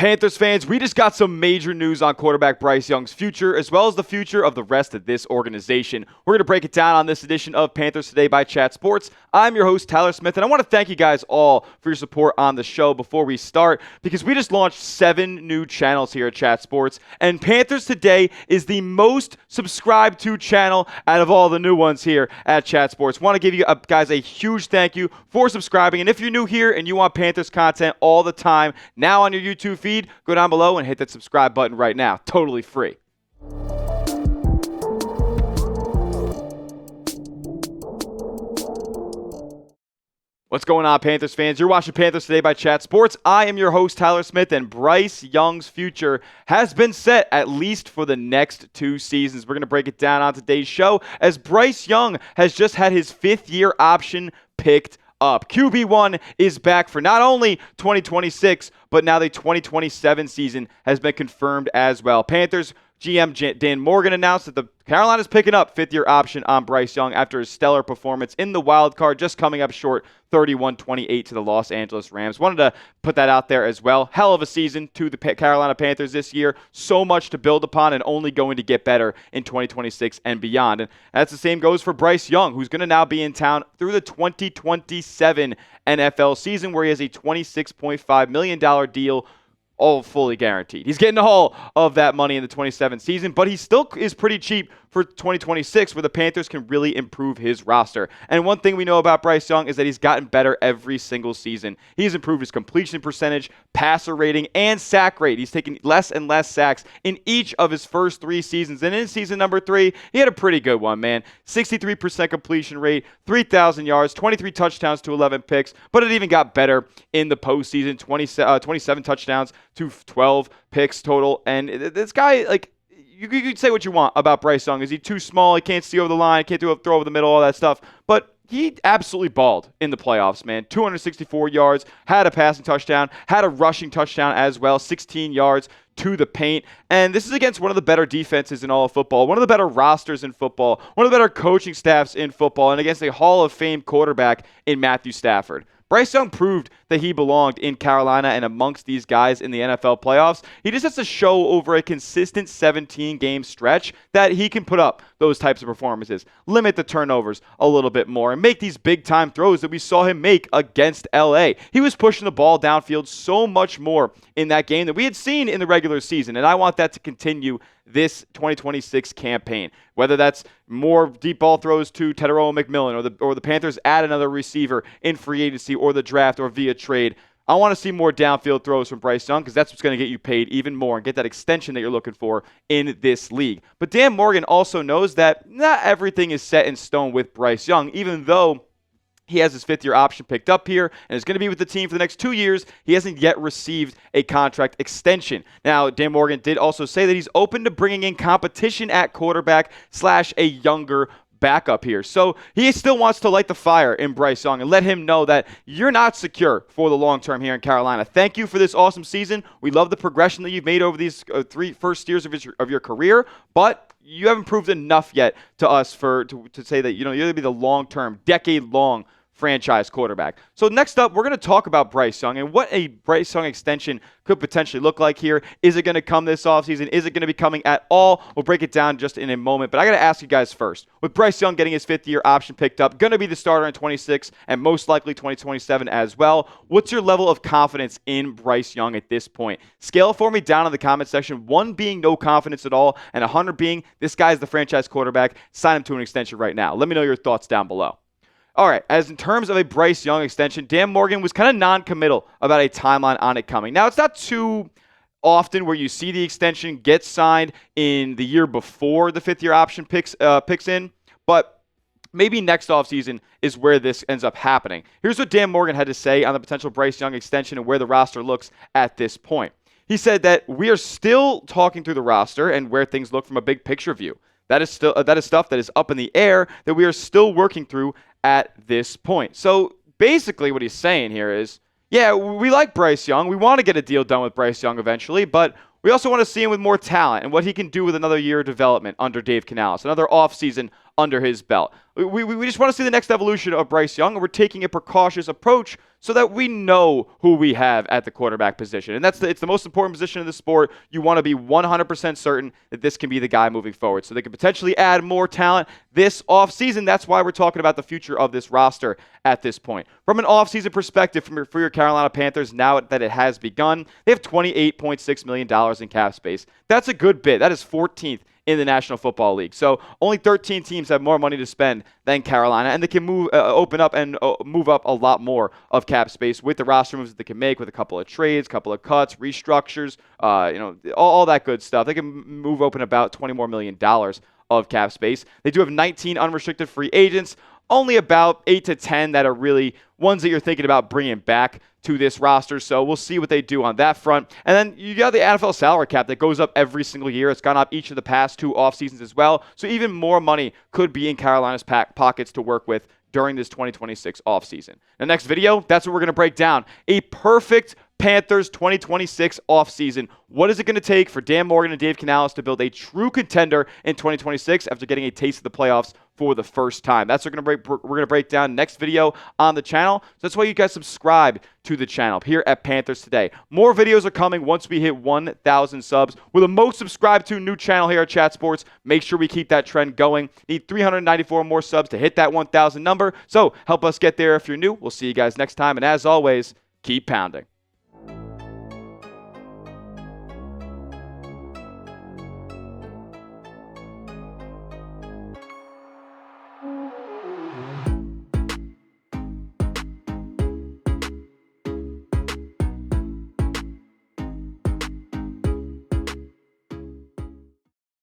Panthers fans, we just got some major news on quarterback Bryce Young's future, as well as the future of the rest of this organization. We're going to break it down on this edition of Panthers Today by Chat Sports. I'm your host, Tyler Smith, and I want to thank you guys all for your support on the show before we start, because we just launched 7 new channels here at Chat Sports, and Panthers Today is the most subscribed to channel out of all the new ones here at Chat Sports. Want to give you guys a huge thank you for subscribing, and if you're new here and you want Panthers content all the time, now on your YouTube feed, go down below and hit that subscribe button right now. Totally free. What's going on, Panthers fans? You're watching Panthers Today by Chat Sports. I am your host, Tyler Smith, and Bryce Young's future has been set at least for the next 2 seasons. We're going to break it down on today's show, as Bryce Young has just had his 5th-year option picked up. QB1 is back for not only 2026, but now the 2027 season has been confirmed as well. Panthers GM Dan Morgan announced that the Carolina's picking up 5th-year option on Bryce Young after his stellar performance in the Wild Card, just coming up short 31-28 to the Los Angeles Rams. Wanted to put that out there as well. Hell of a season to the Carolina Panthers this year. So much to build upon and only going to get better in 2026 and beyond. And that's the same goes for Bryce Young, who's going to now be in town through the 2027 NFL season, where he has a $26.5 million deal, all fully guaranteed. He's getting all of that money in the 27th season, but he still is pretty cheap for 2026, where the Panthers can really improve his roster. And one thing we know about Bryce Young is that he's gotten better every single season. He's improved his completion percentage, passer rating, and sack rate. He's taken less and less sacks in each of his first 3 seasons. And in season number 3, he had a pretty good one, man. 63% completion rate, 3,000 yards, 23 touchdowns to 11 picks, but it even got better in the postseason, 27 touchdowns to 12 picks total. And this guy, like, you could say what you want about Bryce Young. Is he too small? He can't see over the line. Can't do a throw over the middle, all that stuff. But he absolutely balled in the playoffs, man. 264 yards, had a passing touchdown, had a rushing touchdown as well, 16 yards to the paint. And this is against one of the better defenses in all of football, one of the better rosters in football, one of the better coaching staffs in football, and against a Hall of Fame quarterback in Matthew Stafford. Bryce Young proved that he belonged in Carolina and amongst these guys in the NFL playoffs. He just has to show over a consistent 17-game stretch that he can put up those types of performances, limit the turnovers a little bit more, and make these big-time throws that we saw him make against LA. He was pushing the ball downfield so much more in that game than we had seen in the regular season, and I want that to continue this 2026 campaign. Whether that's more deep ball throws to Tedero McMillan, or the Panthers add another receiver in free agency or the draft or via trade. I want to see more downfield throws from Bryce Young, because that's what's going to get you paid even more and get that extension that you're looking for in this league. But Dan Morgan also knows that not everything is set in stone with Bryce Young, even though he has his 5th-year option picked up here and is going to be with the team for the next 2 years. He hasn't yet received a contract extension. Now, Dan Morgan did also say that he's open to bringing in competition at quarterback / a younger backup here. So he still wants to light the fire in Bryce Young and let him know that you're not secure for the long term here in Carolina. Thank you for this awesome season. We love the progression that you've made over these 3 first years of your career, but you haven't proved enough yet to us to say that you're going to be the long-term, decade-long franchise quarterback. So next up, we're going to talk about Bryce Young and what a Bryce Young extension could potentially look like here. Is it going to come this offseason? Is it going to be coming at all? We'll break it down just in a moment, but I got to ask you guys first. With Bryce Young getting his 5th-year option picked up, going to be the starter in 26 and most likely 2027 as well, what's your level of confidence in Bryce Young at this point? Scale it for me down in the comment section, 1 being no confidence at all and 100 being this guy's the franchise quarterback. Sign him to an extension right now. Let me know your thoughts down below. All right, as in terms of a Bryce Young extension, Dan Morgan was kind of non-committal about a timeline on it coming. Now, it's not too often where you see the extension get signed in the year before the 5th-year option picks in, but maybe next offseason is where this ends up happening. Here's what Dan Morgan had to say on the potential Bryce Young extension and where the roster looks at this point. He said that we are still talking through the roster and where things look from a big picture view. That is stuff that is up in the air that we are still working through at this point. So basically what he's saying here is, yeah, we like Bryce Young. We want to get a deal done with Bryce Young eventually, but we also want to see him with more talent and what he can do with another year of development under Dave Canales, another offseason under his belt. We just want to see the next evolution of Bryce Young, and we're taking a precautious approach so that we know who we have at the quarterback position. And it's the most important position in the sport. You want to be 100% certain that this can be the guy moving forward. So they could potentially add more talent this offseason. That's why we're talking about the future of this roster at this point. From an offseason perspective for your Carolina Panthers, now that it has begun, they have $28.6 million in cap space. That's a good bit. That is 14th in the National Football League. So only 13 teams have more money to spend than Carolina, and they can open up and move up a lot more of cap space with the roster moves that they can make, with a couple of trades, couple of cuts, restructures, all that good stuff. They can move open about $20 million of cap space. They do have 19 unrestricted free agents, only about 8 to 10 that are really ones that you're thinking about bringing back to this roster. So we'll see what they do on that front. And then you got the NFL salary cap that goes up every single year. It's gone up each of the past 2 off seasons as well. So even more money could be in Carolina's pockets to work with during this 2026 offseason. The next video, that's what we're going to break down. A perfect Panthers 2026 offseason. What is it going to take for Dan Morgan and Dave Canales to build a true contender in 2026 after getting a taste of the playoffs for the first time? That's what we're going to break down next video on the channel. So that's why you guys subscribe to the channel here at Panthers Today. More videos are coming once we hit 1,000 subs. We're the most subscribed to new channel here at Chat Sports. Make sure we keep that trend going. Need 394 more subs to hit that 1,000 number. So help us get there if you're new. We'll see you guys next time. And as always, keep pounding.